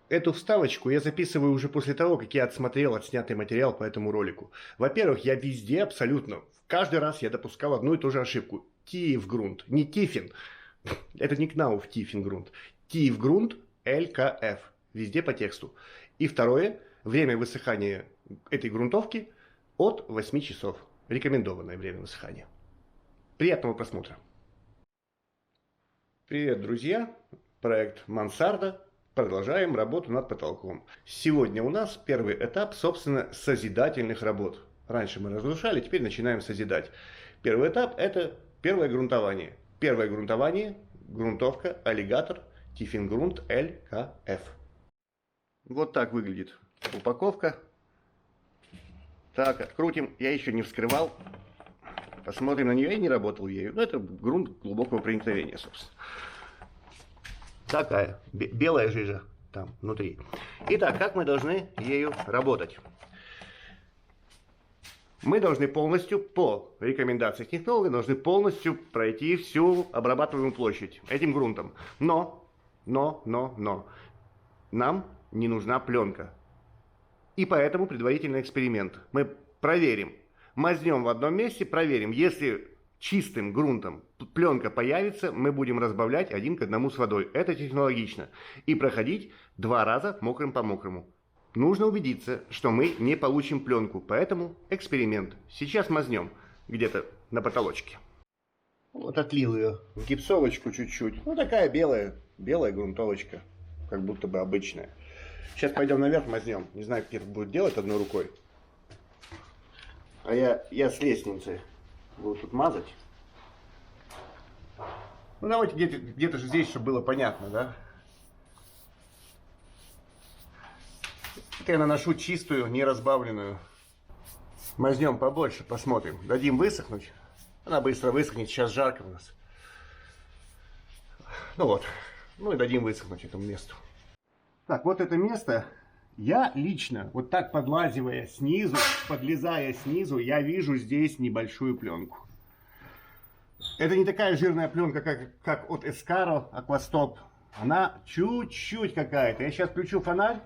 Эту вставочку я записываю уже после того, как я отсмотрел отснятый материал по этому ролику. Во-первых, я везде абсолютно, каждый раз я допускал одну и ту же ошибку. Тиефгрунт, не Тифин. Это не Кнауф Тифингрунт. Тиефгрунт ЛКФ. Везде по тексту. И второе, время высыхания этой грунтовки от 8 часов. Рекомендованное время высыхания. Приятного просмотра. Привет, друзья! Проект Мансарда. Продолжаем работу над потолком. Сегодня у нас первый этап, собственно, созидательных работ. Раньше мы разрушали, теперь начинаем созидать. Первый этап – это первое грунтование. Первое грунтование – грунтовка аллигатор Тифингрунт ЛКФ. Вот так выглядит упаковка. Так, открутим. Я еще не вскрывал. Посмотрим на нее. Я не работал ею. Но это грунт глубокого проникновения, собственно. Такая белая жижа там внутри. Итак, как мы должны ею работать? Мы должны полностью, по рекомендациям технолога, должны полностью пройти всю обрабатываемую площадь этим грунтом. Но, нам не нужна пленка. И поэтому предварительный эксперимент. Мы проверим, мазнем в одном месте, проверим, если чистым грунтом пленка появится, мы будем разбавлять 1 к 1 с водой. Это технологично. И проходить 2 раза мокрым по мокрому. Нужно убедиться, что мы не получим пленку. Поэтому эксперимент. Сейчас мазнем где-то на потолочке. Вот отлил ее в гипсовочку чуть-чуть. Ну такая белая грунтовочка. Как будто бы обычная. Сейчас пойдем наверх мазнем. Не знаю, как это будет делать одной рукой. А я с лестницы буду тут мазать. Ну давайте где-то же здесь, чтобы было понятно, да? Это я наношу чистую, не разбавленную. Мазнем побольше, посмотрим. Дадим высохнуть. Она быстро высохнет, сейчас жарко у нас. Ну вот. Ну и дадим высохнуть этому месту. Так, вот это место. Я лично, вот так подлазивая снизу, подлезая снизу, я вижу здесь небольшую пленку. Это не такая жирная пленка, как от Escaro Aquastop. Она чуть-чуть какая-то. Я сейчас включу фонарь.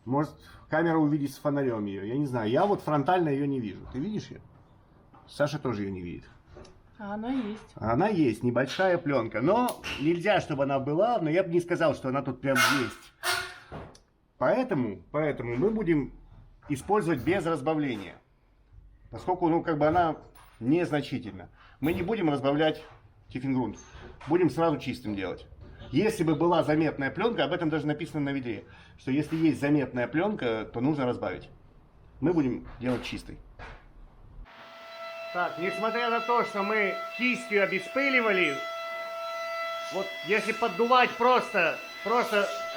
Может, камера увидит с фонарем ее. Я не знаю. Я вот фронтально ее не вижу. Ты видишь ее? Саша тоже ее не видит. А она есть. Она есть, небольшая пленка. Но нельзя, чтобы она была. Но я бы не сказал, что она тут прям есть. Поэтому мы будем использовать без разбавления. Поскольку, ну, как бы она незначительна. Мы не будем разбавлять Тифингрунт. Будем сразу чистым делать. Если бы была заметная пленка, об этом даже написано на ведре, что если есть заметная пленка, то нужно разбавить. Мы будем делать чистой. Так, несмотря на то, что мы кистью обеспыливали, вот если поддувать просто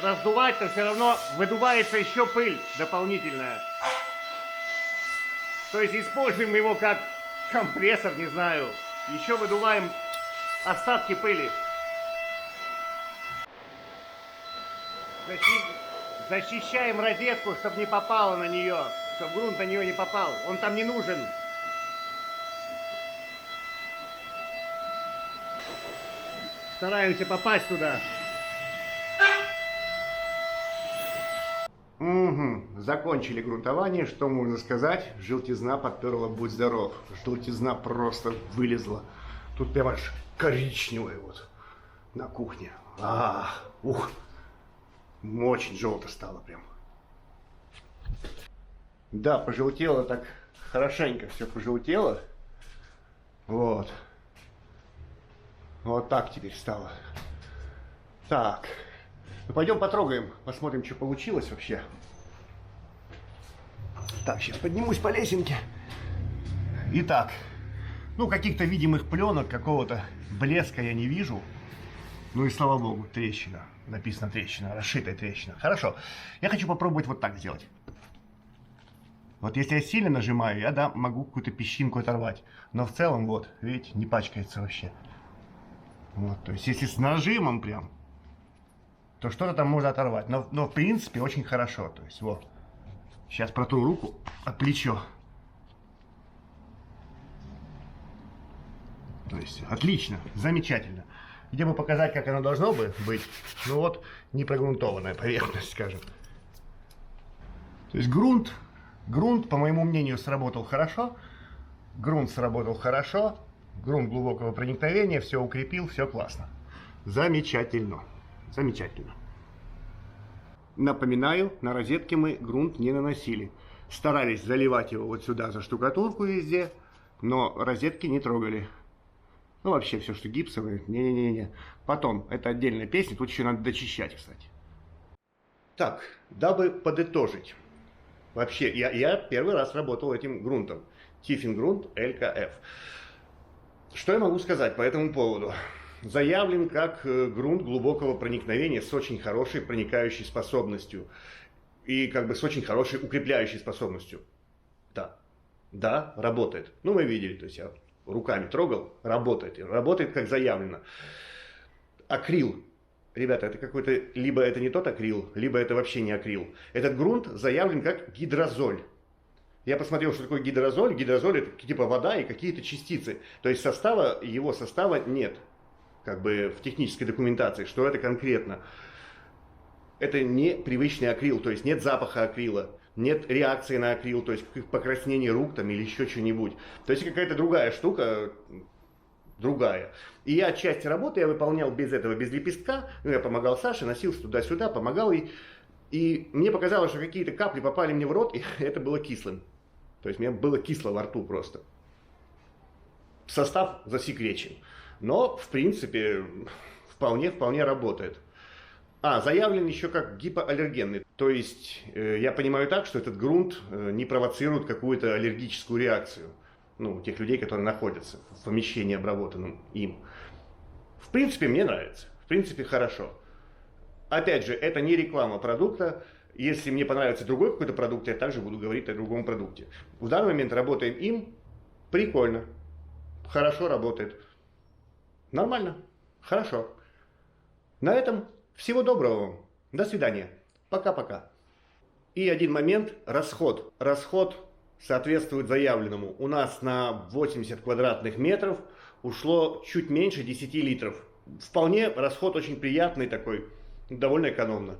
раздувать, то все равно выдувается еще пыль дополнительная. То есть используем его как компрессор, не знаю. Еще выдуваем остатки пыли. Защищаем розетку, чтобы не попало на нее, чтобы грунт на нее не попал. Он там не нужен. Стараемся попасть туда. Угу. Закончили грунтование. Что можно сказать? Желтизна подперла, будь здоров. Желтизна просто вылезла. Тут прямо аж коричневая вот на кухне. Ух. Очень желто стало прям. Да, пожелтело так хорошенько, все пожелтело. Вот. Вот так теперь стало. Так. Ну, пойдем потрогаем, посмотрим, что получилось вообще. Так, сейчас поднимусь по лесенке. Итак, ну, каких-то видимых пленок, какого-то блеска я не вижу. Ну и слава богу, трещина. Написано трещина, расшитая трещина. Хорошо. Я хочу попробовать вот так сделать. Вот если я сильно нажимаю, я, да, могу какую-то песчинку оторвать. Но в целом, вот, видите, не пачкается вообще. Вот, то есть, если с нажимом прям, то что-то там можно оторвать. Но в принципе, очень хорошо. То есть, вот. Сейчас протру руку о плечо. То есть, отлично, замечательно. где бы показать, как оно должно бы быть. Ну вот, непрогрунтованная поверхность, скажем. То есть грунт, по моему мнению, сработал хорошо. Грунт сработал хорошо. Грунт глубокого проникновения, все укрепил, все классно. Замечательно. Замечательно. Напоминаю, на розетке мы грунт не наносили. Старались заливать его вот сюда за штукатурку везде, но розетки не трогали. Ну, вообще, все, что гипсовое, не-не-не. Потом, это отдельная песня, тут еще надо дочищать, кстати. Так, дабы подытожить. Вообще, я первый раз работал этим грунтом. Тиффингрунт ЛКФ. Что я могу сказать по этому поводу? Заявлен как грунт глубокого проникновения с очень хорошей проникающей способностью. И как бы с очень хорошей укрепляющей способностью. Да, работает. Ну, мы видели, то есть я руками трогал, работает. И работает как заявлено. Акрил. Ребята, это какой-то, либо это не тот акрил, либо это вообще не акрил. Этот грунт заявлен как гидрозоль. Я посмотрел, что такое гидрозоль. Гидрозоль это типа вода и какие-то частицы. То есть его состава нет. Как бы в технической документации, что это конкретно. Это не привычный акрил, то есть нет запаха акрила, нет реакции на акрил, то есть покраснение рук там или еще что-нибудь. То есть какая-то другая штука, другая. И я часть работы я выполнял без этого, без лепестка. Ну, я помогал Саше, носился туда-сюда, помогал ей. И мне показалось, что какие-то капли попали мне в рот, и это было кислым. То есть мне было кисло во рту просто. Состав засекречен. Но, в принципе, вполне работает. Заявлен еще как гипоаллергенный. То есть, я понимаю так, что этот грунт не провоцирует какую-то аллергическую реакцию. Ну, у тех людей, которые находятся в помещении, обработанном им. В принципе, мне нравится. В принципе, хорошо. Опять же, это не реклама продукта. Если мне понравится другой какой-то продукт, я также буду говорить о другом продукте. В данный момент работаем им. Прикольно. Хорошо работает. Нормально. Хорошо. На этом всего доброго вам. До свидания. Пока-пока. И один момент. Расход. Расход соответствует заявленному. У нас на 80 квадратных метров ушло чуть меньше 10 литров. Вполне расход очень приятный такой. Довольно экономно.